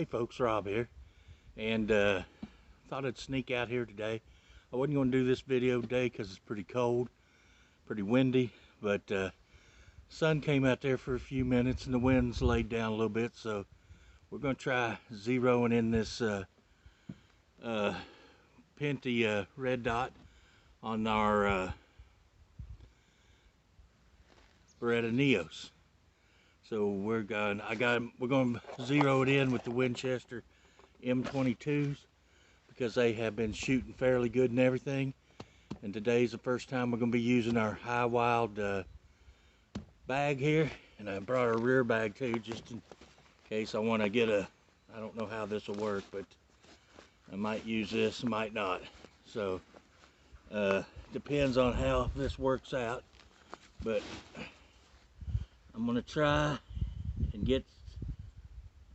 Hey folks, Rob here, and thought I'd sneak out here today. I wasn't going to do this video today because it's pretty cold, pretty windy, but sun came out there for a few minutes and the wind's laid down a little bit, so we're going to try zeroing in this Pinty red dot on our Beretta Neos. So we're going to zero it in with the Winchester M22s because they have been shooting fairly good and everything. And today's the first time we're going to be using our High Wild bag here, and I brought our rear bag too, just in case I want to get a. I don't know how this will work, but I might use this, might not. So depends on how this works out, but I'm gonna try and get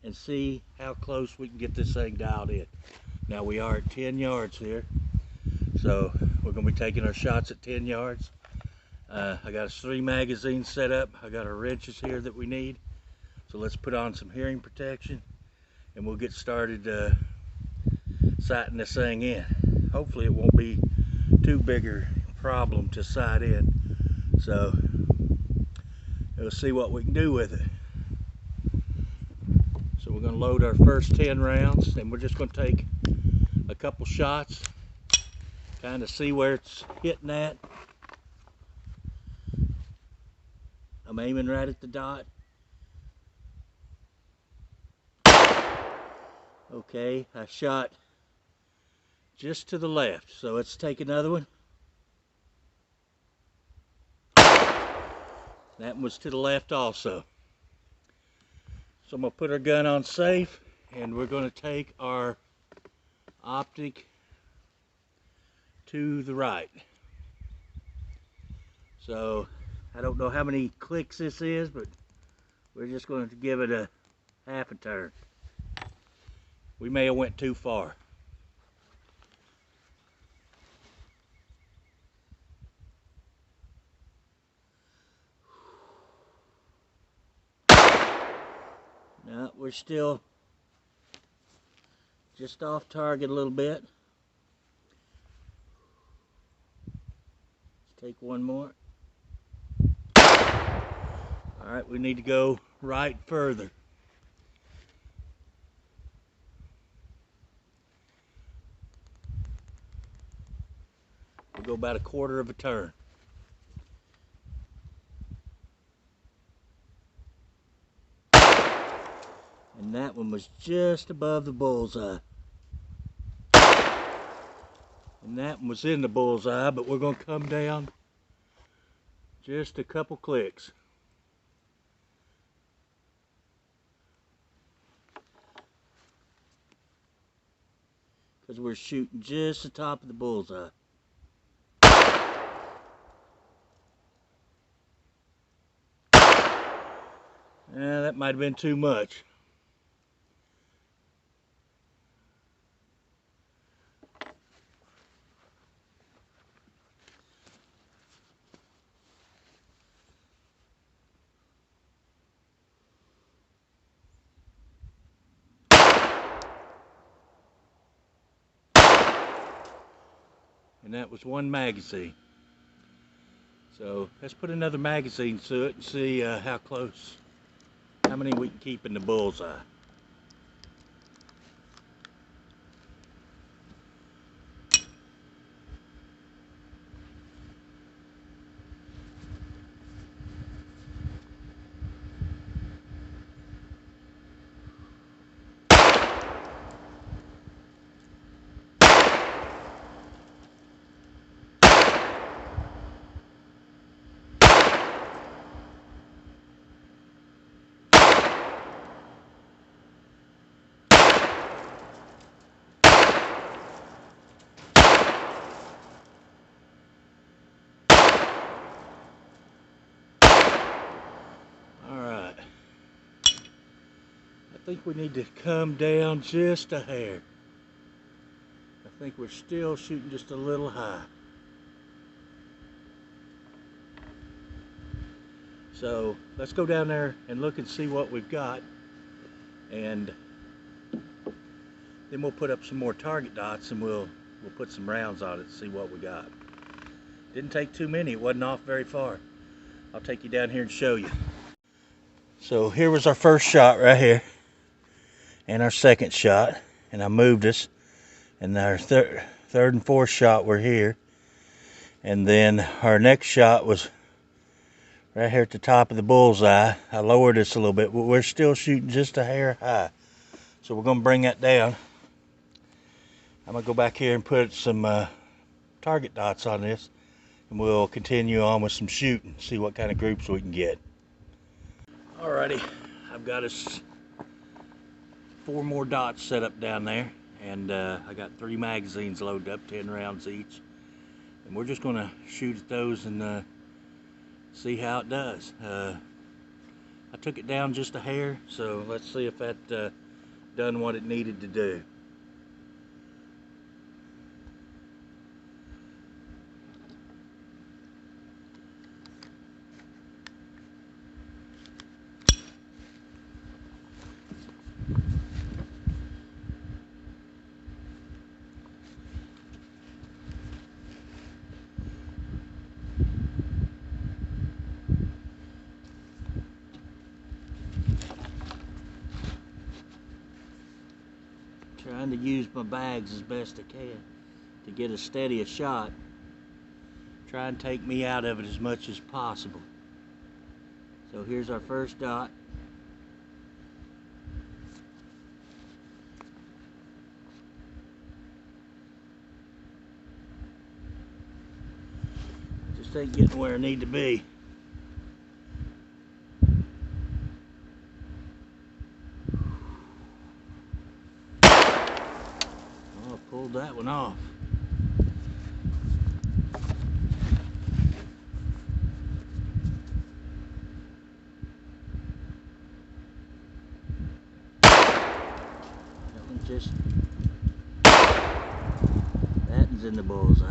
and see how close we can get this thing dialed in. Now we are at 10 yards here, so we're gonna be taking our shots at 10 yards. I got us 3 magazines set up. I got our wrenches here that we need. So let's put on some hearing protection and we'll get started sighting this thing in. Hopefully it won't be too big a problem to sight in. So we'll see what we can do with it. So we're going to load our first 10 rounds, and we're just going to take a couple shots, kind of see where it's hitting at. I'm aiming right at the dot. Okay, I shot just to the left, so let's take another one. That one was to the left also. So I'm going to put our gun on safe, and we're going to take our optic to the right. So I don't know how many clicks this is, but we're just going to give it a half a turn. We may have went too far. No, we're still just off target a little bit. Let's take one more. All right, we need to go right further. We'll go about a quarter of a turn. And that one was just above the bullseye. And that one was in the bullseye, but we're going to come down just a couple clicks. Because we're shooting just the top of the bullseye. Yeah, that might have been too much. And that was one magazine. So let's put another magazine to it and see how close, how many we can keep in the bullseye. I think we need to come down just a hair. I think we're still shooting just a little high. So let's go down there and look and see what we've got, and Then we'll put up some more target dots and we'll put some rounds on it to see what we got. Didn't take too many, it wasn't off very far. I'll take you down here and show you. So here was our first shot right here, and our second shot, and I moved us, and our third and fourth shot were here, and then our next shot was right here at the top of the bullseye. I lowered this a little bit, but we're still shooting just a hair high. So we're going to bring that down. I'm going to go back here and put some target dots on this, and we'll continue on with some shooting, see what kind of groups we can get. Alrighty, I've got us 4 more dots set up down there, and I got 3 magazines loaded up, 10 rounds each, and we're just going to shoot at those and see how it does. I took it down just a hair, so let's see if that done what it needed to do. Trying to use my bags as best I can to get as steady a shot. Try and take me out of it as much as possible. So here's our first dot. Just ain't getting where I need to be. Pulled that one off. That one just, that one's in the bullseye.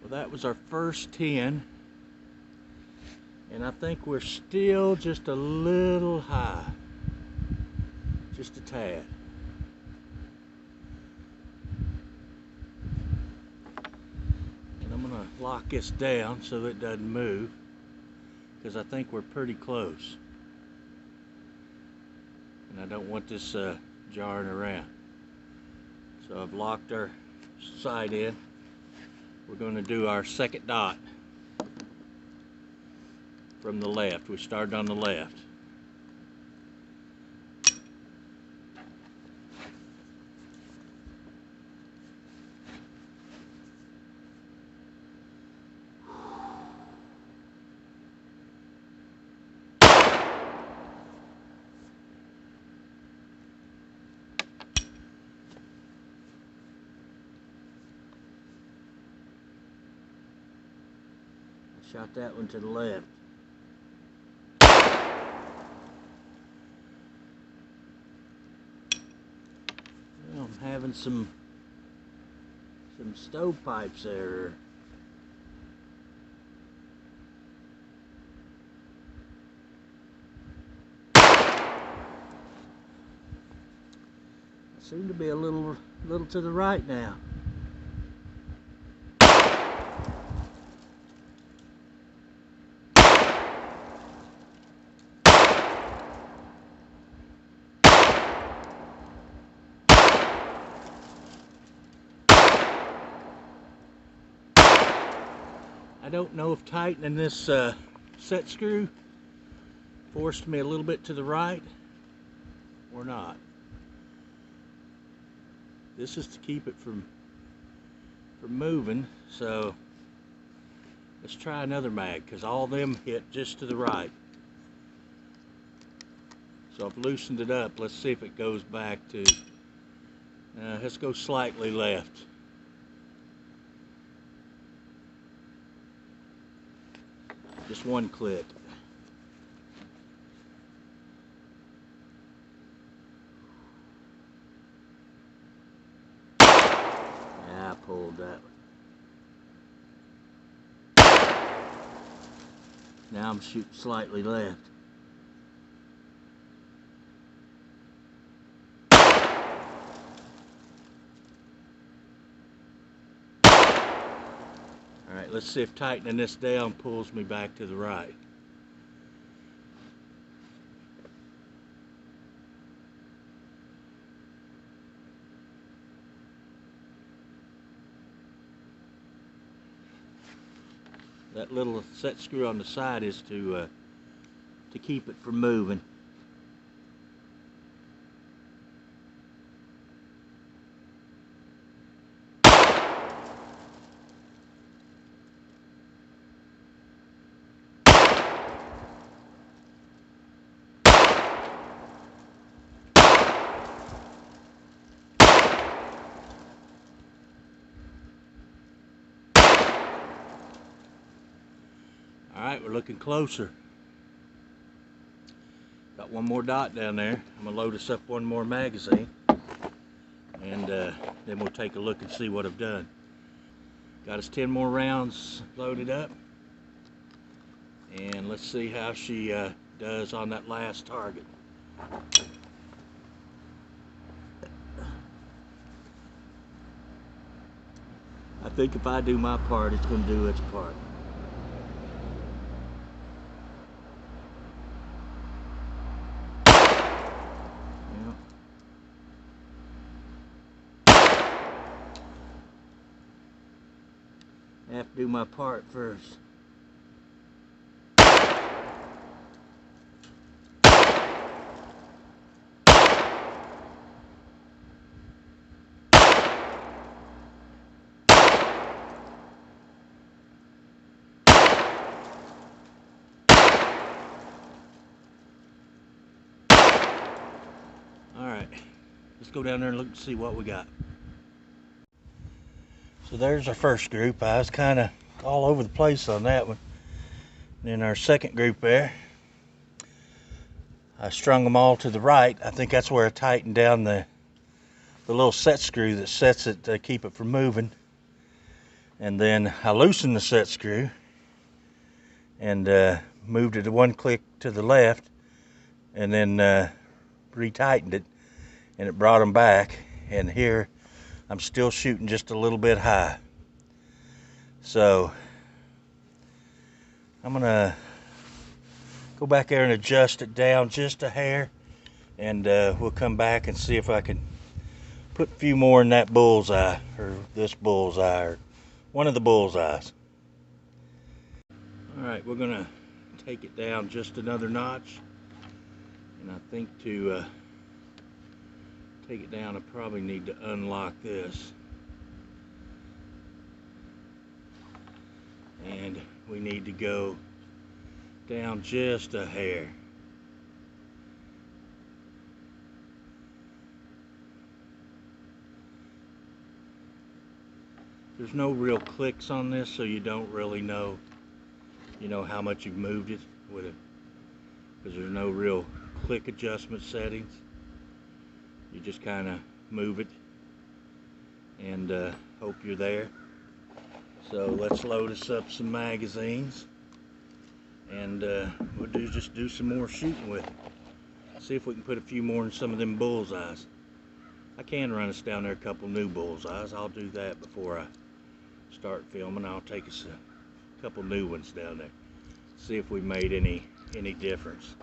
That was our first 10, and I think we're still just a little high, just a tad. And I'm going to lock this down so it doesn't move, because I think we're pretty close, and I don't want this jarring around. So I've locked our sight in. We're going to do our second dot from the left. We started on the left. Shot that one to the left. Well, I'm having some stovepipes there. Seem to be a little to the right now. I don't know if tightening this set screw forced me a little bit to the right or not. This is to keep it from moving, so let's try another mag, because all of them hit just to the right. So I've loosened it up. Let's see if it goes back to, let's go slightly left. Just one click. Yeah, I pulled that one. Now I'm shooting slightly left. All right, let's see if tightening this down pulls me back to the right. That little set screw on the side is to keep it from moving. All right, we're looking closer. Got one more dot down there. I'm gonna load us up one more magazine, and then we'll take a look and see what I've done. Got us 10 more rounds loaded up, and let's see how she does on that last target. I think if I do my part, it's gonna do its part. I have to do my part first. All right, let's go down there and look and see what we got. So there's our first group. I was kind of all over the place on that one. Then our second group there, I strung them all to the right. I think that's where I tightened down the little set screw that sets it to keep it from moving. And then I loosened the set screw and moved it one click to the left, and then retightened it, and it brought them back. And here I'm still shooting just a little bit high. So I'm gonna go back there and adjust it down just a hair, and we'll come back and see if I can put a few more in that bullseye, or this bullseye, or one of the bullseyes. All right, we're gonna take it down just another notch, and I think to take it down, I probably need to unlock this, and we need to go down just a hair. There's no real clicks on this, so you don't really know, how much you've moved it with it, because there's no real click adjustment settings. You just kind of move it and hope you're there. So let's load us up some magazines, and we'll just do some more shooting with it. See if we can put a few more in some of them bullseyes. I can run us down there a couple new bullseyes. I'll do that before I start filming. I'll take us a couple new ones down there. See if we made any difference.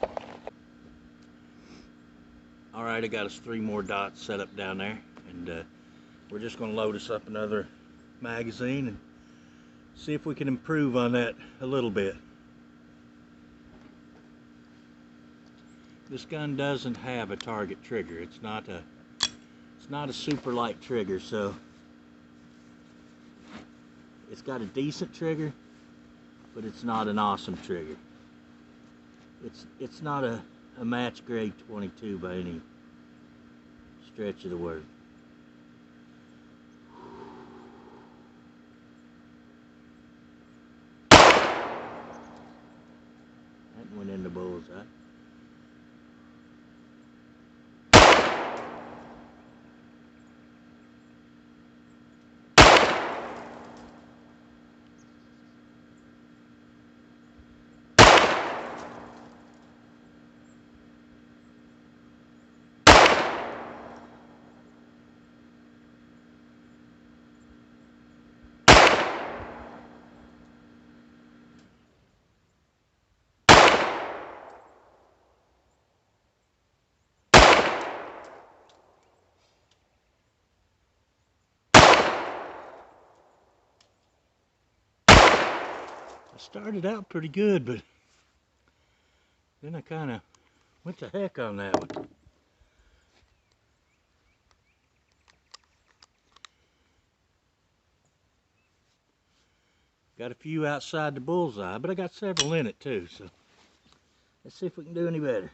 All right, I got us 3 more dots set up down there, and we're just going to load us up another magazine and see if we can improve on that a little bit. This gun doesn't have a target trigger. It's not a super light trigger, so it's got a decent trigger, but it's not an awesome trigger. It's not a match grade 22 by any stretch of the word. the bullseye. I started out pretty good, but then I kind of went to heck on that one. Got a few outside the bullseye, but I got several in it too, so let's see if we can do any better.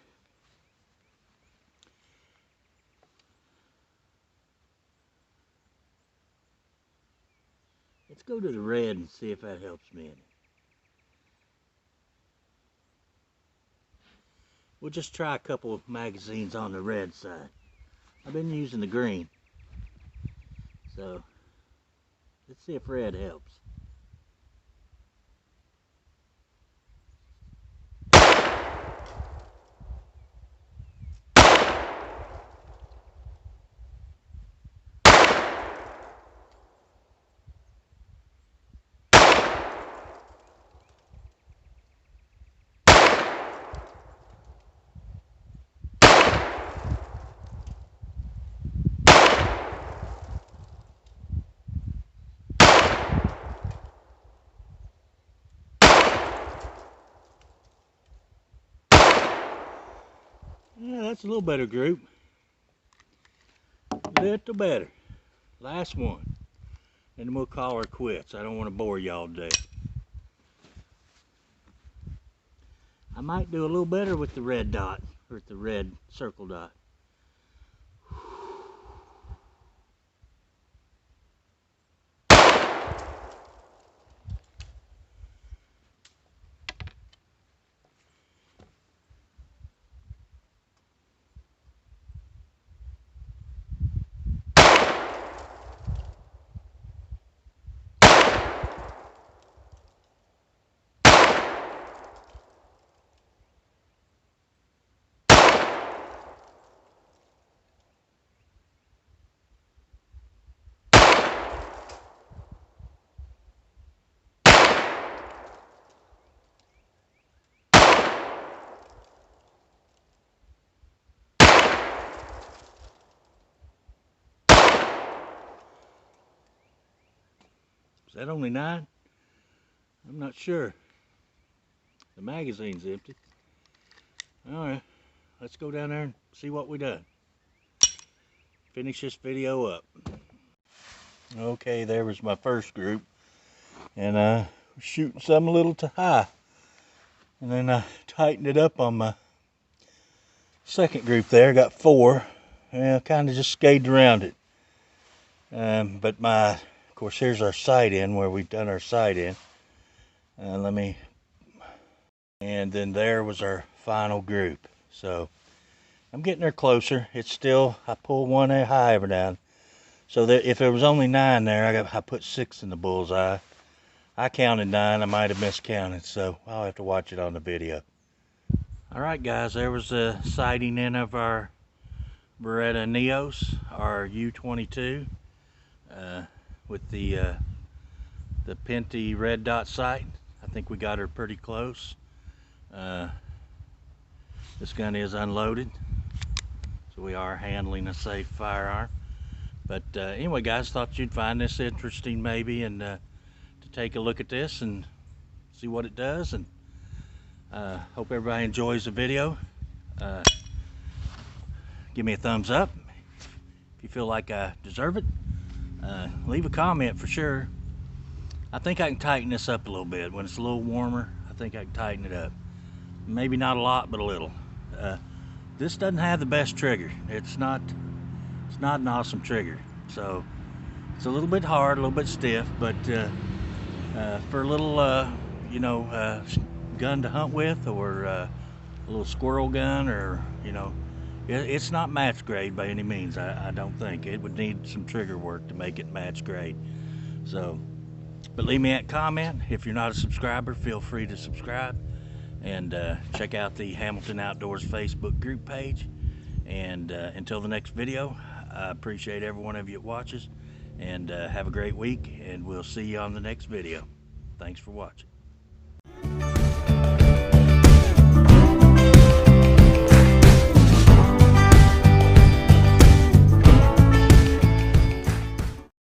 Let's go to the red and see if that helps me any. We'll just try a couple of magazines on the red side. I've been using the green, so let's see if red helps. Yeah, that's a little better group. A little better. Last one. And then we'll call her quits. I don't want to bore y'all to death. I might do a little better with the red dot, or with the red circle dot. Is that only 9? I'm not sure. The magazine's empty. Alright, let's go down there and see what we done. Finish this video up. Okay, there was my first group. And shooting some a little too high. And then I tightened it up on my second group there. Got 4. And I kind of just skated around it. But of course, here's our sight in where we've done our sight in. And then there was our final group. So I'm getting there closer. It's still, I pull one high every now and then. So that if there was only 9 there, I put 6 in the bullseye. I counted 9. I might have miscounted, so I'll have to watch it on the video. All right, guys, there was a sighting in of our Beretta Neos, our U22, with the Pinty red dot sight. I think we got her pretty close. This gun is unloaded, so we are handling a safe firearm. But anyway, guys, thought you'd find this interesting maybe, and to take a look at this and see what it does. And hope everybody enjoys the video. Give me a thumbs up if you feel like I deserve it. Leave a comment for sure. I think I can tighten this up a little bit. When it's a little warmer, I think I can tighten it up. Maybe not a lot, but a little. This doesn't have the best trigger. It's not an awesome trigger. So it's a little bit hard, a little bit stiff, but for a little, gun to hunt with, or a little squirrel gun, or it's not match grade by any means. I don't think it would need some trigger work to make it match grade. So, but leave me a comment. If you're not a subscriber, feel free to subscribe, and check out the Hamilton Outdoors Facebook group page. And until the next video, I appreciate every one of you that watches, and have a great week, and we'll see you on the next video. Thanks for watching.